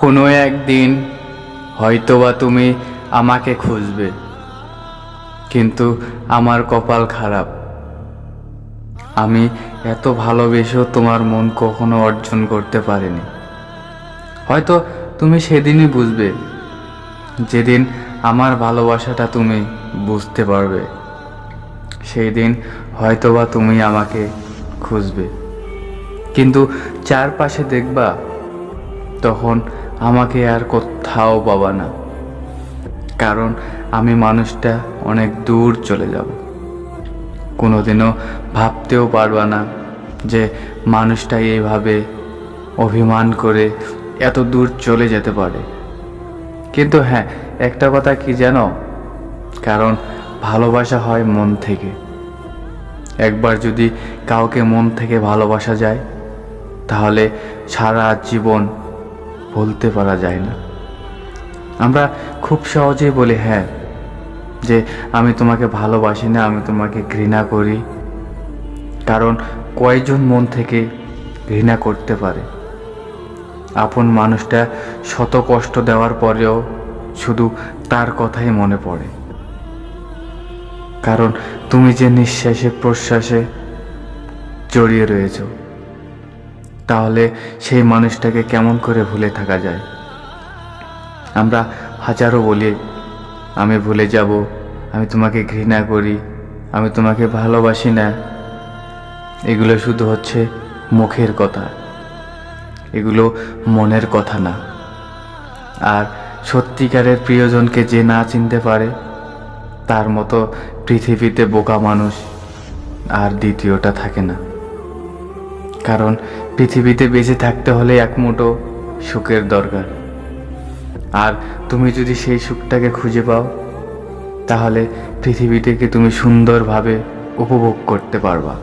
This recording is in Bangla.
কোনো একদিন হয়তোবা তুমি আমাকে খুঁজবে, কিন্তু আমার কপাল খারাপ। আমি এত ভালোবেসেও তোমার মন কখনো অর্জন করতে পারিনি। হয়তো তুমি সেদিনই বুঝবে, যেদিন আমার ভালোবাসাটা তুমি বুঝতে পারবে। সেই দিন হয়তোবা তুমি আমাকে খুঁজবে, কিন্তু চারপাশে দেখবা, তখন আমাকে আর কোথাও পাবা না। কারণ আমি মানুষটা অনেক দূর চলে যাব। কোনোদিনও ভাবতেও পারবা না যে মানুষটা এইভাবে অভিমান করে এত দূর চলে যেতে পারে। কিন্তু হ্যাঁ, একটা কথা কি জানো? কারণ ভালোবাসা হয় মন থেকে। একবার যদি কাউকে মন থেকে ভালোবাসা যায়, তাহলে সারা জীবন ভুলতে পারা যায় না। আমরা খুব সহজেই বলি হ্যাঁ, যে আমি তোমাকে ভালোবাসি না, আমি তোমাকে ঘৃণা করি। কারণ কয়জন মন থেকে ঘৃণা করতে পারে? আপন মানুষটা শত কষ্ট দেওয়ার পরেও শুধু তার কথাই মনে পড়ে। কারণ তুমি যে নিঃশ্বাসে প্রশ্বাসে জড়িয়ে রয়েছ, তাহলে সেই মানুষটাকে কেমন করে ভুলে থাকা যায়? আমরা হাজারো বলি আমি ভুলে যাব, আমি তোমাকে ঘৃণা করি, আমি তোমাকে ভালোবাসি না। এগুলো শুধু হচ্ছে মুখের কথা, এগুলো মনের কথা না। আর সত্যিকারের প্রিয়জনকে যে না চিনতে পারে, তার মতো পৃথিবীতে বোকা মানুষ আর দ্বিতীয়টা থাকে না। কারণ পৃথিবীতে বেঁচে থাকতে হলে এক মুঠো সুখের দরকার। আর তুমি যদি সেই সুখটাকে খুঁজে পাও, তাহলে পৃথিবীটাকে তুমি সুন্দরভাবে উপভোগ করতে পারবা।